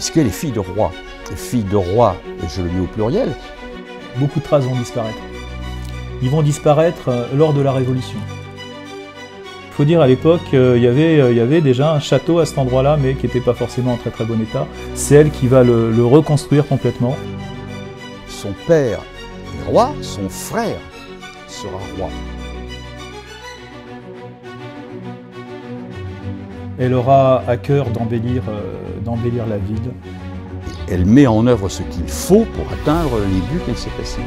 puisqu'elle est fille de roi. Fille de roi, je le mets au pluriel. Beaucoup de traces vont disparaître. Ils vont disparaître lors de la Révolution. Il faut dire, à l'époque, il y avait déjà un château à cet endroit-là, mais qui n'était pas forcément en très très bon état. C'est elle qui va le reconstruire complètement. Son père est roi, son frère sera roi. Elle aura à cœur d'embellir la ville. Elle met en œuvre ce qu'il faut pour atteindre les buts qu'elle s'est passés.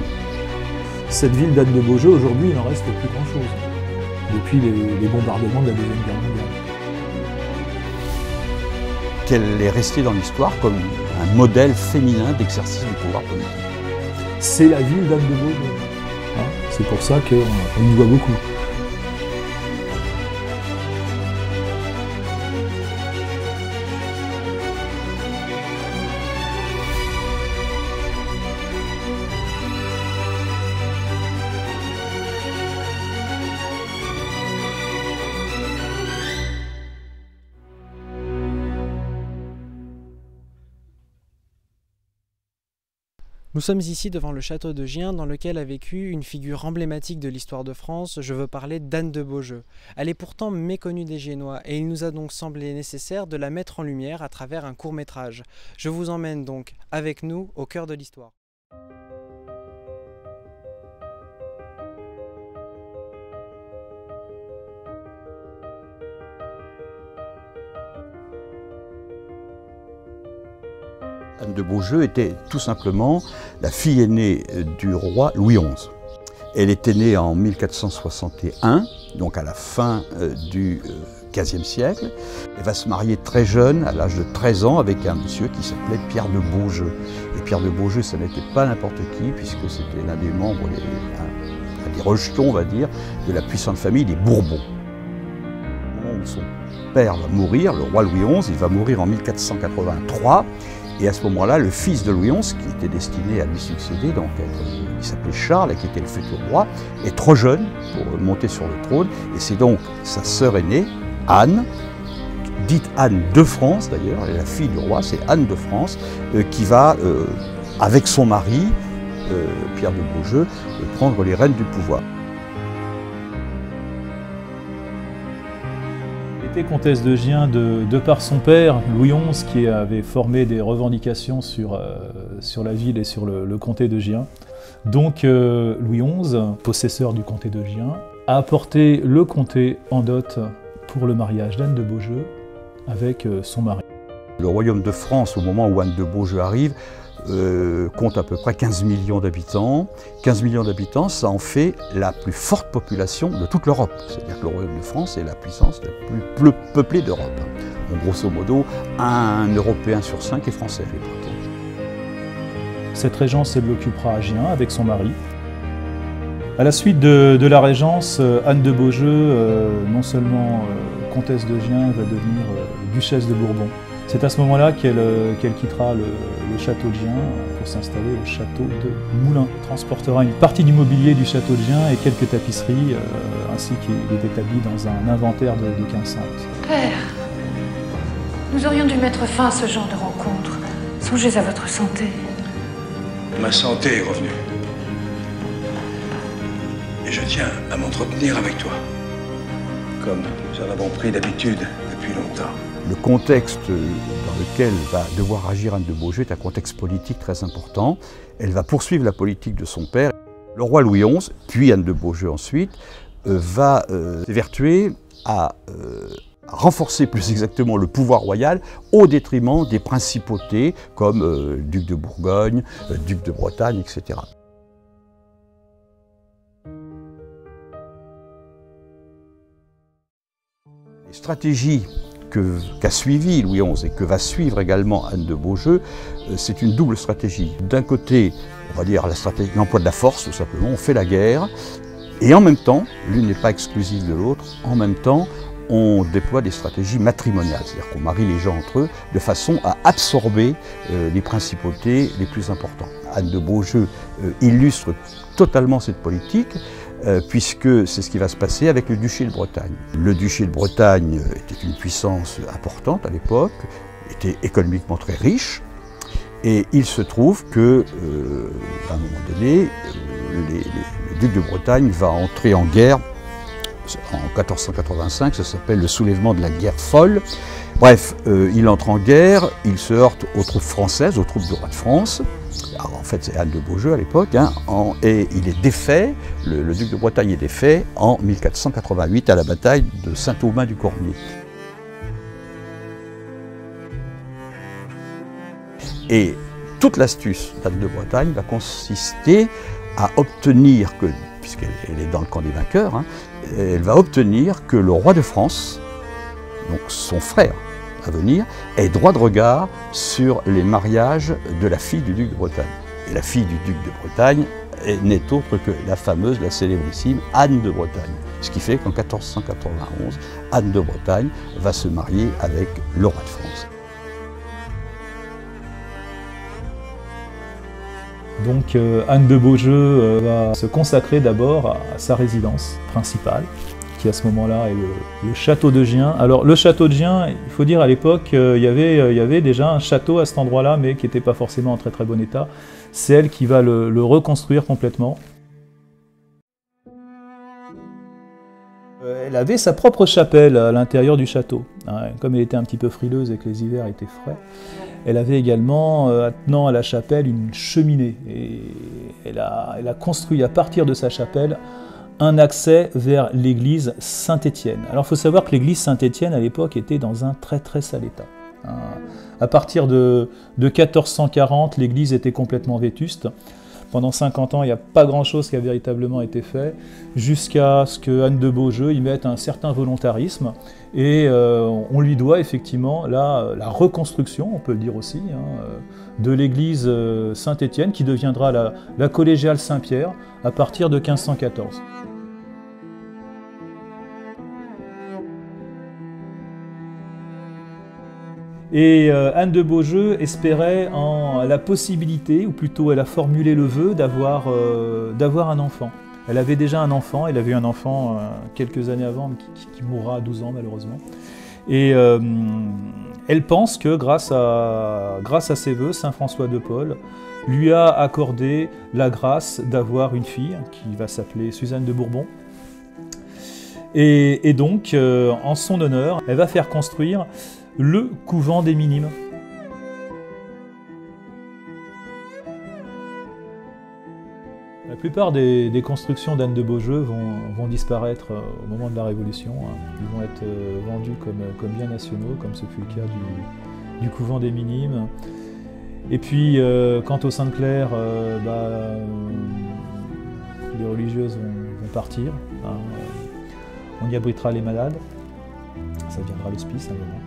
Cette ville d'Anne de Beaujeu, aujourd'hui, il n'en reste plus grand-chose, depuis les bombardements de la Deuxième Guerre mondiale. Qu'elle est restée dans l'histoire comme un modèle féminin d'exercice du pouvoir politique. C'est la ville d'Anne de Beaujeu. C'est pour ça qu'on y voit beaucoup. Nous sommes ici devant le château de Gien dans lequel a vécu une figure emblématique de l'histoire de France, je veux parler d'Anne de Beaujeu. Elle est pourtant méconnue des Giennois et il nous a donc semblé nécessaire de la mettre en lumière à travers un court-métrage. Je vous emmène donc avec nous au cœur de l'histoire. Anne de Beaujeu était tout simplement la fille aînée du roi Louis XI. Elle était née en 1461, donc à la fin du XVe siècle. Elle va se marier très jeune, à l'âge de 13 ans, avec un monsieur qui s'appelait Pierre de Beaujeu. Et Pierre de Beaujeu, ça n'était pas n'importe qui, puisque c'était l'un des membres, un des rejetons, on va dire, de la puissante famille des Bourbons. Au moment où son père va mourir, le roi Louis XI, il va mourir en 1483. Et à ce moment-là, le fils de Louis XI, qui était destiné à lui succéder, donc il s'appelait Charles, qui était le futur roi, est trop jeune pour monter sur le trône. Et c'est donc sa sœur aînée, Anne, dite Anne de France d'ailleurs, et la fille du roi, c'est Anne de France, qui va, avec son mari, Pierre de Beaujeu, prendre les rênes du pouvoir. Elle était comtesse de Gien de par son père, Louis XI, qui avait formé des revendications sur la ville et sur le comté de Gien. Donc Louis XI, possesseur du comté de Gien, a apporté le comté en dot pour le mariage d'Anne de Beaujeu avec son mari. Le royaume de France, au moment où Anne de Beaujeu arrive, compte à peu près 15 millions d'habitants. 15 millions d'habitants, ça en fait la plus forte population de toute l'Europe. C'est-à-dire que le royaume de France est la puissance la plus peuplée d'Europe. Donc, grosso modo, un Européen sur 5 est français à l'époque. Cette régence, elle l'occupera à Gien avec son mari. À la suite de la régence, Anne de Beaujeu, non seulement comtesse de Gien, va devenir duchesse de Bourbon. C'est à ce moment-là qu'elle quittera le château de Gien pour s'installer au château de Moulins. Elle transportera une partie du mobilier du château de Gien et quelques tapisseries, ainsi qu'il est établi dans un inventaire de 1500. Père, nous aurions dû mettre fin à ce genre de rencontre. Songez à votre santé. Ma santé est revenue. Et je tiens à m'entretenir avec toi. Comme nous en avons pris d'habitude depuis longtemps. Le contexte dans lequel va devoir agir Anne de Beaujeu est un contexte politique très important. Elle va poursuivre la politique de son père. Le roi Louis XI, puis Anne de Beaujeu ensuite, va s'évertuer à renforcer plus exactement le pouvoir royal au détriment des principautés comme duc de Bourgogne, duc de Bretagne, etc. Les stratégies qu'a suivi Louis XI et que va suivre également Anne de Beaujeu, c'est une double stratégie. D'un côté, on va dire l'emploi de la force, tout simplement, on fait la guerre, et en même temps, l'une n'est pas exclusive de l'autre, en même temps, on déploie des stratégies matrimoniales, c'est-à-dire qu'on marie les gens entre eux de façon à absorber les principautés les plus importantes. Anne de Beaujeu illustre totalement cette politique, puisque c'est ce qui va se passer avec le duché de Bretagne. Le duché de Bretagne était une puissance importante à l'époque, était économiquement très riche, Et il se trouve que, à un moment donné, le duc de Bretagne va entrer en guerre en 1485, ça s'appelle le soulèvement de la guerre folle. Bref, il entre en guerre, il se heurte aux troupes françaises, aux troupes du roi de France. Alors, en fait, c'est Anne de Beaujeu à l'époque, hein, et il est défait, le duc de Bretagne est défait en 1488 à la bataille de Saint-Aubain-du-Cormier. Et toute l'astuce d'Anne de Bretagne va consister à obtenir que, puisqu'elle est dans le camp des vainqueurs, hein, elle va obtenir que le roi de France, donc son frère à venir, ait droit de regard sur les mariages de la fille du duc de Bretagne. Et la fille du duc de Bretagne n'est autre que la fameuse, la célébrissime Anne de Bretagne. Ce qui fait qu'en 1491, Anne de Bretagne va se marier avec le roi de France. Donc Anne de Beaujeu va se consacrer d'abord à sa résidence principale, qui à ce moment-là est le château de Gien. Alors le château de Gien, il faut dire à l'époque, il y avait déjà un château à cet endroit-là, mais qui n'était pas forcément en très très bon état. C'est elle qui va le reconstruire complètement. Elle avait sa propre chapelle à l'intérieur du château. Comme elle était un petit peu frileuse et que les hivers étaient frais, elle avait également, attenant à la chapelle, une cheminée. Et elle a construit à partir de sa chapelle un accès vers l'église Saint-Étienne. Alors il faut savoir que l'église Saint-Étienne à l'époque était dans un très très sale état. À partir de 1440, l'église était complètement vétuste. Pendant 50 ans, il n'y a pas grand-chose qui a véritablement été fait, jusqu'à ce que Anne de Beaujeu y mette un certain volontarisme. Et on lui doit effectivement la reconstruction, on peut le dire aussi, de l'église Saint-Étienne, qui deviendra la collégiale Saint-Pierre à partir de 1514. Et Anne de Beaujeu espérait en la possibilité, ou plutôt elle a formulé le vœu d'avoir un enfant. Elle avait déjà un enfant, elle avait eu un enfant quelques années avant, qui mourra à 12 ans malheureusement. Et elle pense que grâce à ses vœux, Saint François de Paule lui a accordé la grâce d'avoir une fille qui va s'appeler Suzanne de Bourbon. Et donc, en son honneur, elle va faire construire le couvent des Minimes. La plupart des constructions d'Anne de Beaujeu vont disparaître au moment de la Révolution. Ils vont être vendus comme biens nationaux, comme ce fut le cas du couvent des Minimes. Et puis, quant au Sainte-Claire, les religieuses vont partir. On y abritera les malades. Ça deviendra l'hospice à un moment.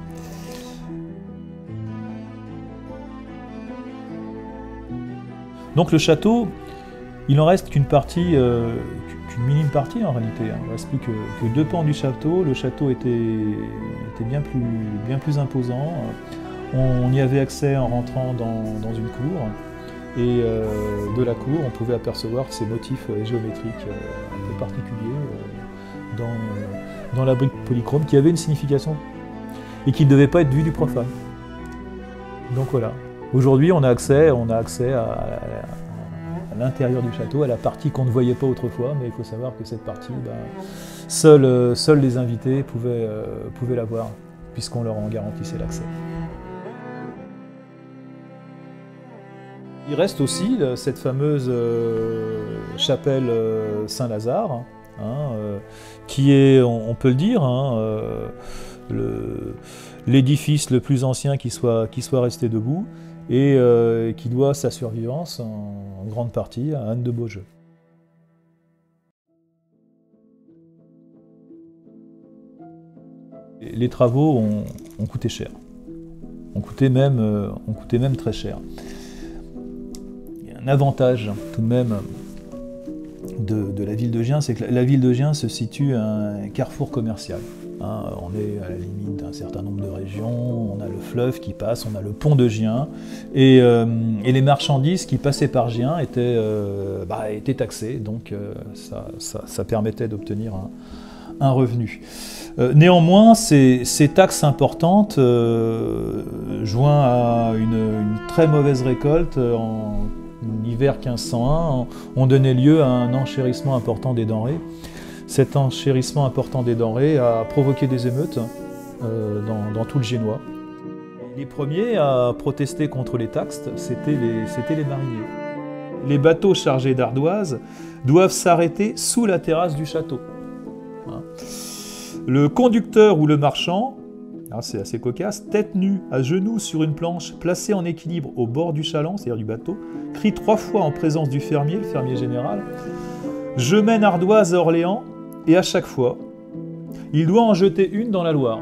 Donc le château, il en reste qu'une partie, qu'une minime partie en réalité. Il ne reste plus que deux pans du château. Le château était bien plus imposant. On y avait accès en rentrant dans une cour. Et de la cour, on pouvait apercevoir ces motifs géométriques un peu particuliers dans la brique polychrome qui avait une signification et qui ne devait pas être vue du profane. Donc voilà. Aujourd'hui, on a accès à l'intérieur du château, à la partie qu'on ne voyait pas autrefois, mais il faut savoir que cette partie, seuls les invités pouvaient la voir, puisqu'on leur en garantissait l'accès. Il reste aussi cette fameuse chapelle Saint-Lazare, qui est, on peut le dire, l'édifice le plus ancien qui soit resté debout, et qui doit sa survivance en grande partie à Anne de Beaujeu. Les travaux ont coûté cher, ont coûté même très cher. Il y a un avantage tout de même de la ville de Gien, c'est que la ville de Gien se situe à un carrefour commercial. On est à la limite d'un certain nombre de régions, on a le fleuve qui passe, on a le pont de Gien, et les marchandises qui passaient par Gien étaient taxées, donc ça permettait d'obtenir un revenu. Néanmoins, ces taxes importantes, joints à une très mauvaise récolte en hiver 1501, ont donné lieu à un enchérissement important des denrées. Cet enchérissement important des denrées a provoqué des émeutes dans tout le Génois. Les premiers à protester contre les taxes, c'était les mariniers. Les bateaux chargés d'ardoises doivent s'arrêter sous la terrasse du château. Le conducteur ou le marchand, c'est assez cocasse, tête nue, à genoux sur une planche, placée en équilibre au bord du chaland, c'est-à-dire du bateau, crie 3 fois en présence du fermier, le fermier général, « Je mène ardoise à Orléans », et à chaque fois, il doit en jeter une dans la Loire.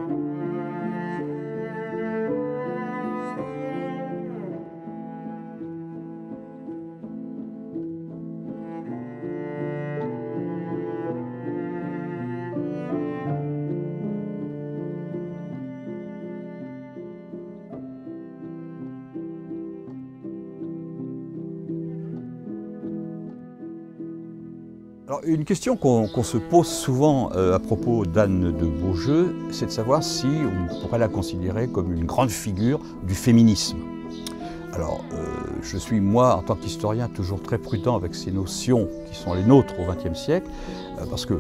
Alors, une question qu'on se pose souvent à propos d'Anne de Beaujeu, c'est de savoir si on pourrait la considérer comme une grande figure du féminisme. Alors, je suis, moi, en tant qu'historien, toujours très prudent avec ces notions qui sont les nôtres au XXe siècle, parce que,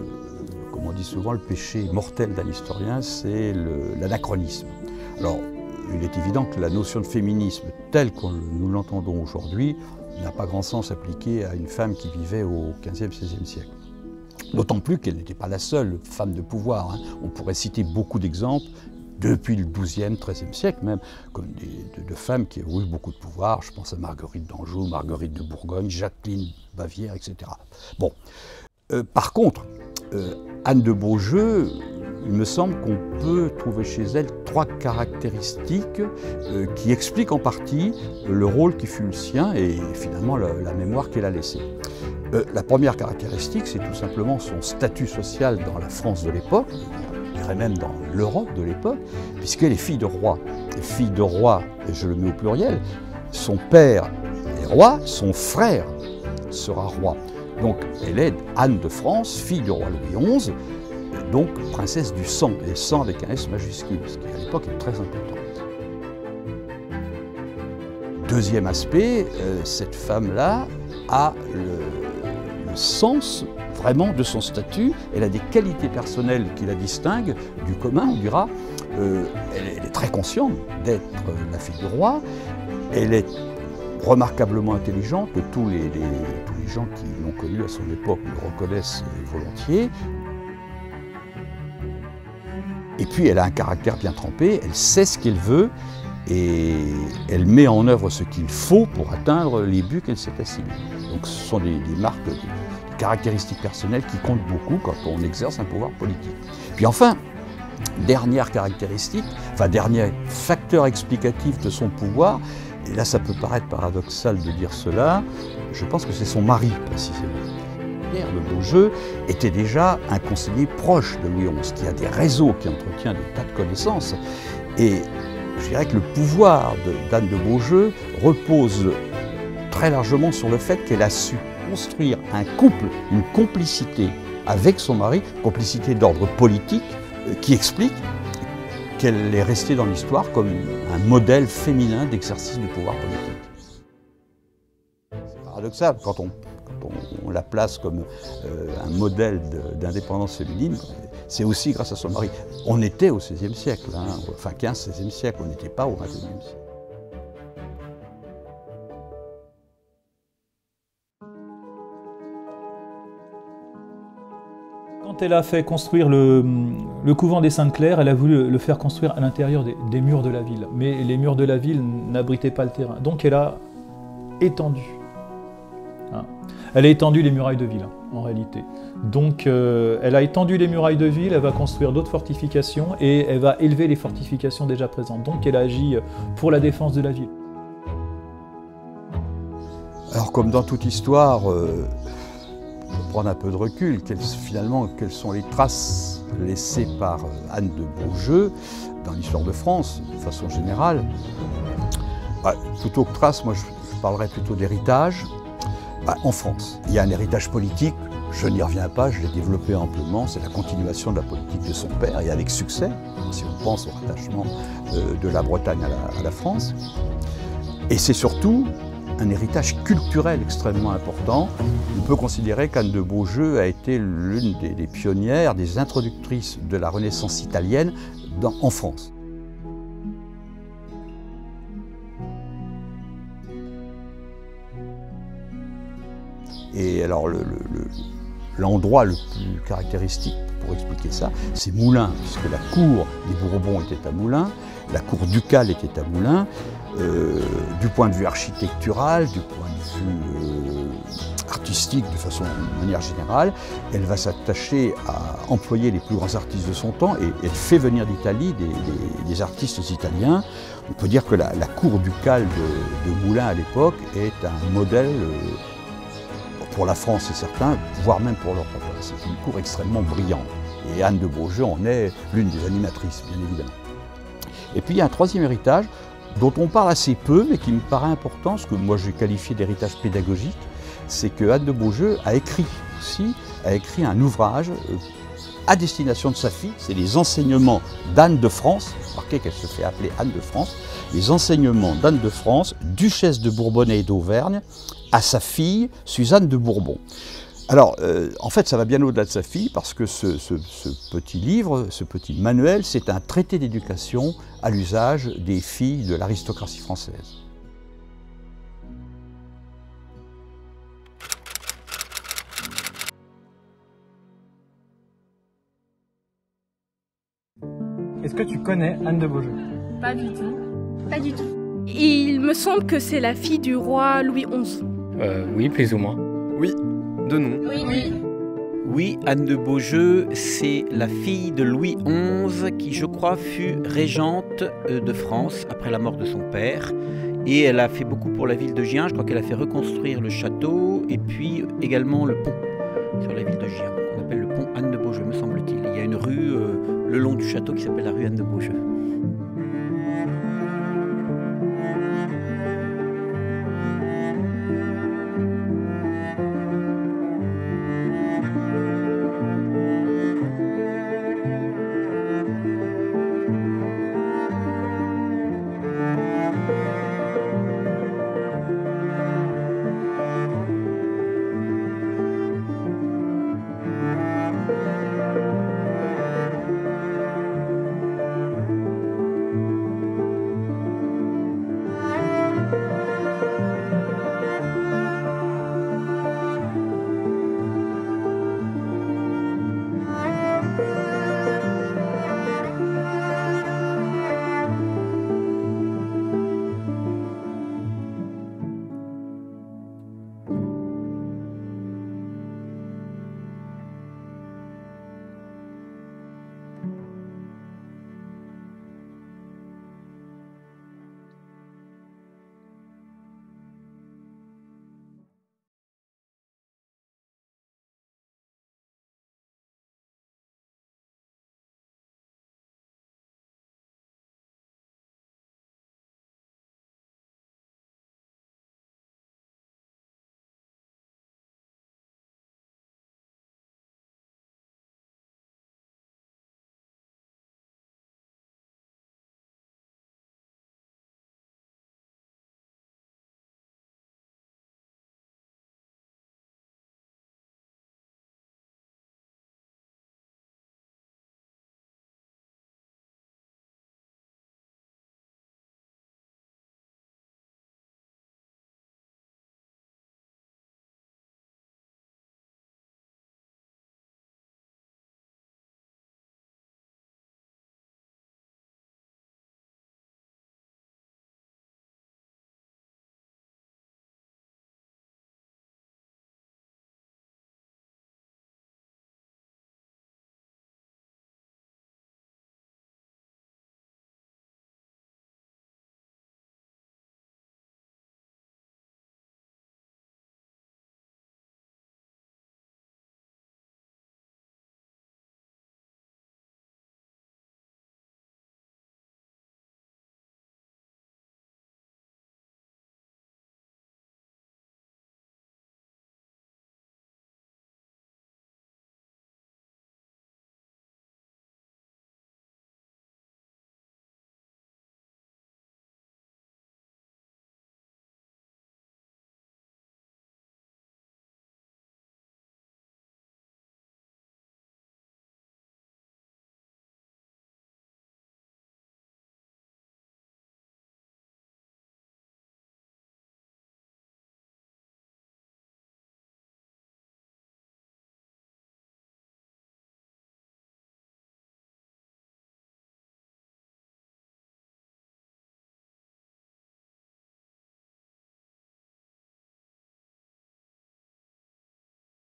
comme on dit souvent, le péché mortel d'un historien, c'est l'anachronisme. Alors, il est évident que la notion de féminisme, telle que nous l'entendons aujourd'hui, n'a pas grand sens appliqué à une femme qui vivait au XVe, XVIe siècle. D'autant plus qu'elle n'était pas la seule femme de pouvoir. On pourrait citer beaucoup d'exemples, depuis le XIIe, XIIIe siècle même, comme de femmes qui ont eu beaucoup de pouvoir. Je pense à Marguerite d'Anjou, Marguerite de Bourgogne, Jacqueline Bavière, etc. Bon. Par contre, Anne de Beaujeu, il me semble qu'on peut trouver chez elle 3 caractéristiques qui expliquent en partie le rôle qui fut le sien et finalement la mémoire qu'elle a laissée. La première caractéristique, c'est tout simplement son statut social dans la France de l'époque, je dirais même dans l'Europe de l'époque, puisqu'elle est fille de roi. Et fille de roi, et je le mets au pluriel, son père est roi, son frère sera roi. Donc elle est Anne de France, fille du roi Louis XI, donc princesse du sang, et sang avec un S majuscule, ce qui à l'époque est très important. Deuxième aspect, cette femme-là a le sens vraiment de son statut, elle a des qualités personnelles qui la distinguent du commun, on dira. Elle est très consciente d'être la fille du roi, elle est remarquablement intelligente, tous les gens qui l'ont connue à son époque le reconnaissent volontiers. Et puis elle a un caractère bien trempé, elle sait ce qu'elle veut et elle met en œuvre ce qu'il faut pour atteindre les buts qu'elle s'est assignés. Donc ce sont des marques, des caractéristiques personnelles qui comptent beaucoup quand on exerce un pouvoir politique. Puis enfin, dernière caractéristique, enfin dernier facteur explicatif de son pouvoir, et là ça peut paraître paradoxal de dire cela, je pense que c'est son mari précisément. Pierre de Beaujeu était déjà un conseiller proche de Louis XI, qui a des réseaux, qui entretient des tas de connaissances. Et je dirais que le pouvoir d'Anne de Beaujeu repose très largement sur le fait qu'elle a su construire un couple, une complicité avec son mari, complicité d'ordre politique, qui explique qu'elle est restée dans l'histoire comme un modèle féminin d'exercice du pouvoir politique. C'est paradoxal quand on la place comme un modèle d'indépendance féminine, c'est aussi grâce à son mari. On était au XVIe siècle, enfin 15-16e siècle, on n'était pas au XXIe siècle. Quand elle a fait construire le couvent des Saintes-Claires, elle a voulu le faire construire à l'intérieur des murs de la ville. Mais les murs de la ville n'abritaient pas le terrain. Donc elle a étendu. Elle a étendu les murailles de ville, en réalité. Donc elle a étendu les murailles de ville, elle va construire d'autres fortifications et elle va élever les fortifications déjà présentes. Donc elle a agi pour la défense de la ville. Alors comme dans toute histoire, je vais prendre un peu de recul, finalement, quelles sont les traces laissées par Anne de Beaujeu dans l'histoire de France, de façon générale. Plutôt que traces, moi je parlerais plutôt d'héritage. En France, il y a un héritage politique Je n'y reviens pas, je l'ai développé amplement, c'est la continuation de la politique de son père, et avec succès, si on pense au rattachement de la Bretagne à la France. Et c'est surtout un héritage culturel extrêmement important. On peut considérer qu'Anne de Beaujeu a été l'une des pionnières, des introductrices de la Renaissance italienne en France. Et alors l'endroit le plus caractéristique pour expliquer ça, c'est Moulins, puisque la cour des Bourbons était à Moulins, la cour ducale était à Moulins. Du point de vue architectural, du point de vue artistique, de manière générale, elle va s'attacher à employer les plus grands artistes de son temps, et elle fait venir d'Italie des artistes italiens. On peut dire que la cour ducale de Moulins à l'époque est un modèle pour la France, c'est certain, voire même pour l'Europe. C'est une cour extrêmement brillante. Et Anne de Beaujeu en est l'une des animatrices, bien évidemment. Et puis il y a un troisième héritage dont on parle assez peu, mais qui me paraît important, ce que moi j'ai qualifié d'héritage pédagogique, c'est que Anne de Beaujeu a écrit un ouvrage à destination de sa fille, c'est les enseignements d'Anne de France, remarquez qu'elle se fait appeler Anne de France, les enseignements d'Anne de France, duchesse de Bourbonnais et d'Auvergne, à sa fille Suzanne de Bourbon. Alors, en fait, ça va bien au-delà de sa fille, parce que ce petit livre, ce petit manuel, c'est un traité d'éducation à l'usage des filles de l'aristocratie française. Est-ce que tu connais Anne de Beaujeu? Pas du tout. Pas du tout. Il me semble que c'est la fille du roi Louis XI. Oui, plus ou moins. Oui, de nom. Oui. Oui, Anne de Beaujeu, c'est la fille de Louis XI qui, je crois, fut régente de France après la mort de son père. Et elle a fait beaucoup pour la ville de Gien. Je crois qu'elle a fait reconstruire le château et puis également le pont sur la ville de Gien, qu'on appelle le pont Anne de Beaujeu, me semble-t-il. Il y a une rue le long du château qui s'appelle la rue Anne de Beaujeu.